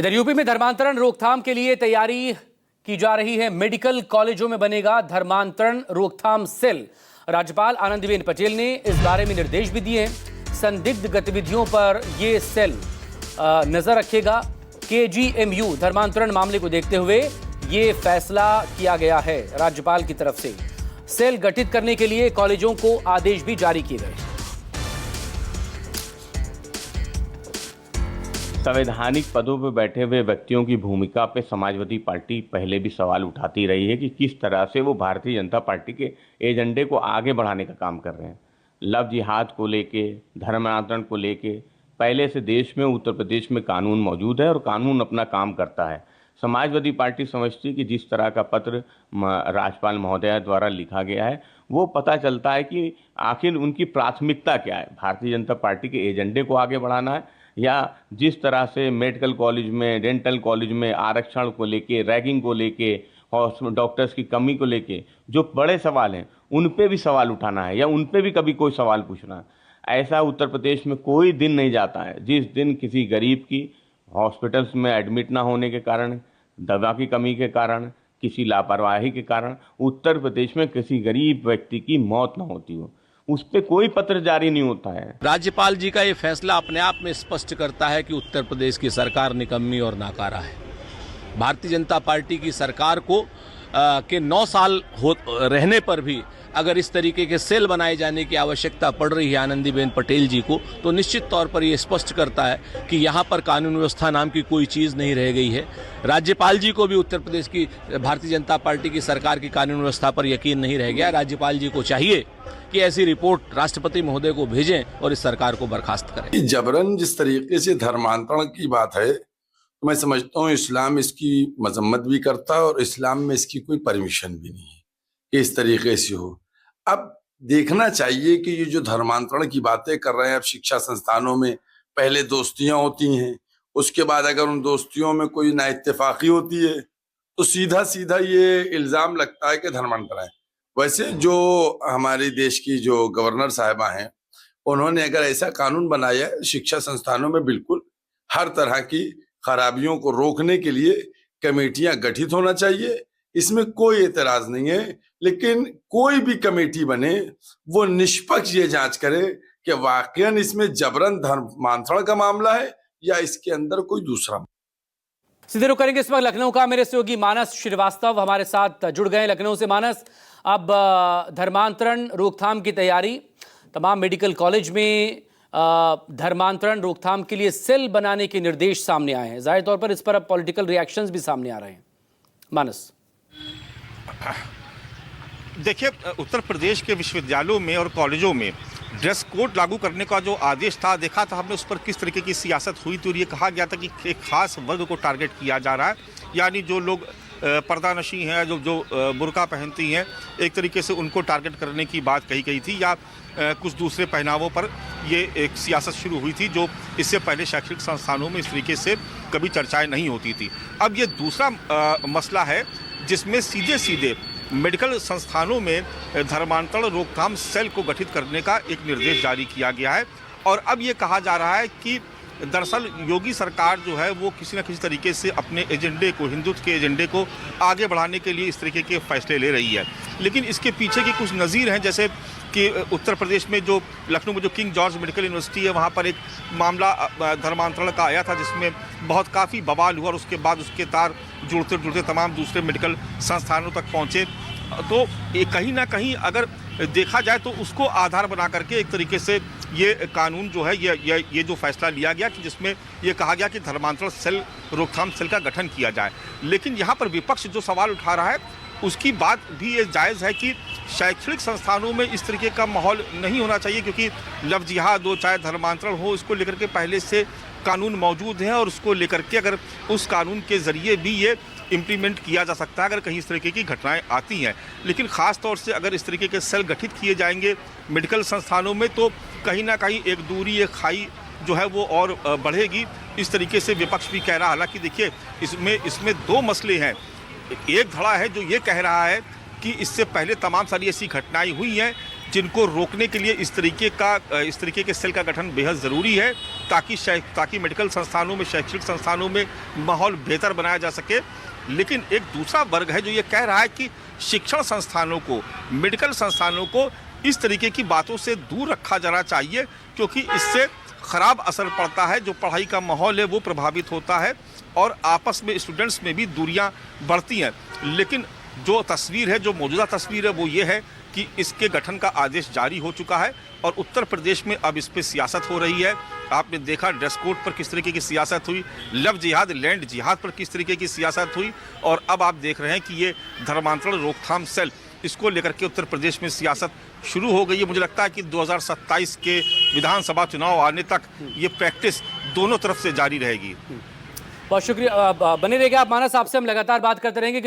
इधर यूपी में धर्मांतरण रोकथाम के लिए तैयारी की जा रही है। मेडिकल कॉलेजों में बनेगा धर्मांतरण रोकथाम सेल। राज्यपाल आनंदीबेन पटेल ने इस बारे में निर्देश भी दिए हैं। संदिग्ध गतिविधियों पर यह सेल नजर रखेगा। केजीएमयू धर्मांतरण मामले को देखते हुए ये फैसला किया गया है। राज्यपाल की तरफ से सेल गठित करने के लिए कॉलेजों को आदेश भी जारी किए गए। संवैधानिक पदों पर बैठे हुए व्यक्तियों की भूमिका पे समाजवादी पार्टी पहले भी सवाल उठाती रही है कि किस तरह से वो भारतीय जनता पार्टी के एजेंडे को आगे बढ़ाने का काम कर रहे हैं। लव जिहाद को लेके, धर्मांतरण को लेके पहले से देश में, उत्तर प्रदेश में कानून मौजूद है और कानून अपना काम करता है। समाजवादी पार्टी समझती है कि जिस तरह का पत्र राज्यपाल महोदया द्वारा लिखा गया है वो पता चलता है कि आखिर उनकी प्राथमिकता क्या है। भारतीय जनता पार्टी के एजेंडे को आगे बढ़ाना है या जिस तरह से मेडिकल कॉलेज में, डेंटल कॉलेज में आरक्षण को लेके, रैगिंग को लेके और डॉक्टर्स की कमी को लेके जो बड़े सवाल हैं उन पे भी सवाल उठाना है या उन पे भी कभी कोई सवाल पूछना है। ऐसा उत्तर प्रदेश में कोई दिन नहीं जाता है जिस दिन किसी गरीब की हॉस्पिटल्स में एडमिट ना होने के कारण, दवा की कमी के कारण, किसी लापरवाही के कारण उत्तर प्रदेश में किसी गरीब व्यक्ति की मौत ना होती हो, उस पे कोई पत्र जारी नहीं होता है। राज्यपाल जी का ये फैसला अपने आप में स्पष्ट करता है कि उत्तर प्रदेश की सरकार निकम्मी और नाकारा है। भारतीय जनता पार्टी की सरकार को के 9 साल रहने पर भी अगर इस तरीके के सेल बनाए जाने की आवश्यकता पड़ रही है आनंदीबेन पटेल जी को, तो निश्चित तौर पर ये स्पष्ट करता है कि यहाँ पर कानून व्यवस्था नाम की कोई चीज़ नहीं रह गई है। राज्यपाल जी को भी उत्तर प्रदेश की भारतीय जनता पार्टी की सरकार की कानून व्यवस्था पर यकीन नहीं रह गया। राज्यपाल जी को चाहिए कि ऐसी रिपोर्ट राष्ट्रपति महोदय को भेजें और इस सरकार को बर्खास्त करें। जबरन जिस तरीके से धर्मांतरण की बात है, तो मैं समझता हूँ इस्लाम इसकी मजम्मत भी करता है और इस्लाम में इसकी कोई परमिशन भी नहीं है कि इस तरीके से हो। अब देखना चाहिए कि ये जो धर्मांतरण की बातें कर रहे हैं, अब शिक्षा संस्थानों में पहले दोस्तियां होती हैं, उसके बाद अगर उन दोस्तियों में कोई नाइत्तेफाकी होती है तो सीधा सीधा ये इल्जाम लगता है कि धर्मांतरण है। वैसे जो हमारे देश की जो गवर्नर साहिबा हैं, उन्होंने अगर ऐसा कानून बनाया है, शिक्षा संस्थानों में बिल्कुल हर तरह की खराबियों को रोकने के लिए कमेटियां गठित होना चाहिए, इसमें कोई एतराज नहीं है। लेकिन कोई भी कमेटी बने वो निष्पक्ष ये जांच करे कि वाकईन इसमें जबरन धर्मांतरण का मामला है या इसके अंदर कोई दूसरा। सीधे रुख करेंगे इस वक्त लखनऊ का। मेरे सहयोगी मानस श्रीवास्तव हमारे साथ जुड़ गए लखनऊ से। मानस, अब धर्मांतरण रोकथाम की तैयारी, तमाम मेडिकल कॉलेज में धर्मांतरण रोकथाम के लिए सेल बनाने के निर्देश सामने आए हैं। जाहिर तौर पर इस पर अब पॉलिटिकल रिएक्शंस भी सामने आ रहे हैं। मानस, देखिए, उत्तर प्रदेश के विश्वविद्यालयों में और कॉलेजों में ड्रेस कोड लागू करने का जो आदेश था, देखा था हमने उस पर किस तरीके की सियासत हुई थी और ये कहा गया था कि एक खास वर्ग को टारगेट किया जा रहा है, यानी जो लोग पर्दानशी हैं, जो बुर्का पहनती हैं, एक तरीके से उनको टारगेट करने की बात कही गई थी, या कुछ दूसरे पहनावों पर ये एक सियासत शुरू हुई थी जो इससे पहले शैक्षणिक संस्थानों में इस तरीके से कभी चर्चाएं नहीं होती थी। अब ये दूसरा मसला है जिसमें सीधे सीधे मेडिकल संस्थानों में धर्मांतरण रोकथाम सेल को गठित करने का एक निर्देश जारी किया गया है। और अब ये कहा जा रहा है कि दरअसल योगी सरकार जो है वो किसी न किसी तरीके से अपने एजेंडे को, हिंदुत्व के एजेंडे को आगे बढ़ाने के लिए इस तरीके के फैसले ले रही है। लेकिन इसके पीछे की कुछ नज़ीर हैं, जैसे कि उत्तर प्रदेश में जो लखनऊ में जो किंग जॉर्ज मेडिकल यूनिवर्सिटी है, वहाँ पर एक मामला धर्मांतरण का आया था जिसमें बहुत काफ़ी बवाल हुआ और उसके बाद उसके तार जुड़ते जुड़ते तमाम दूसरे मेडिकल संस्थानों तक पहुँचे। तो ये कहीं ना कहीं अगर देखा जाए तो उसको आधार बना करके एक तरीके से ये कानून जो है ये जो फैसला लिया गया कि जिसमें ये कहा गया कि धर्मांतरण सेल, रोकथाम सेल का गठन किया जाए। लेकिन यहाँ पर विपक्ष जो सवाल उठा रहा है उसकी बात भी ये जायज़ है कि शैक्षणिक संस्थानों में इस तरीके का माहौल नहीं होना चाहिए, क्योंकि लव जिहाद हो चाहे धर्मांतरण हो, इसको लेकर के पहले से कानून मौजूद है और उसको लेकर के अगर उस कानून के ज़रिए भी ये इम्प्लीमेंट किया जा सकता है अगर कहीं इस तरीके की घटनाएं आती हैं। लेकिन ख़ास तौर से अगर इस तरीके के सेल गठित किए जाएंगे मेडिकल संस्थानों में तो कहीं ना कहीं एक दूरी, एक खाई जो है वो और बढ़ेगी, इस तरीके से विपक्ष भी कह रहा है। हालांकि देखिए, इसमें 2 मसले हैं। एक धड़ा है जो ये कह रहा है कि इससे पहले तमाम सारी ऐसी घटनाएं हुई हैं जिनको रोकने के लिए इस तरीके के सेल का गठन बेहद ज़रूरी है, ताकि मेडिकल संस्थानों में, शैक्षणिक संस्थानों में माहौल बेहतर बनाया जा सके। लेकिन एक दूसरा वर्ग है जो ये कह रहा है कि शिक्षण संस्थानों को, मेडिकल संस्थानों को इस तरीके की बातों से दूर रखा जाना चाहिए, क्योंकि इससे ख़राब असर पड़ता है। जो पढ़ाई का माहौल है वो प्रभावित होता है और आपस में स्टूडेंट्स में भी दूरियां बढ़ती हैं। लेकिन जो तस्वीर है, जो मौजूदा तस्वीर है, वो ये है कि इसके गठन का आदेश जारी हो चुका है और उत्तर प्रदेश में अब इस पर सियासत हो रही है। आपने देखा ड्रेस कोड पर किस तरीके की सियासत हुई, लव जिहाद, लैंड जिहाद पर किस तरीके की सियासत हुई, और अब आप देख रहे हैं कि ये धर्मांतरण रोकथाम सेल, इसको लेकर के उत्तर प्रदेश में सियासत शुरू हो गई है। मुझे लगता है कि 2027 के विधानसभा चुनाव आने तक ये प्रैक्टिस दोनों तरफ से जारी रहेगी। बहुत शुक्रिया, बने रहिएगा आप मानस, आपसे हम लगातार बात करते रहेंगे।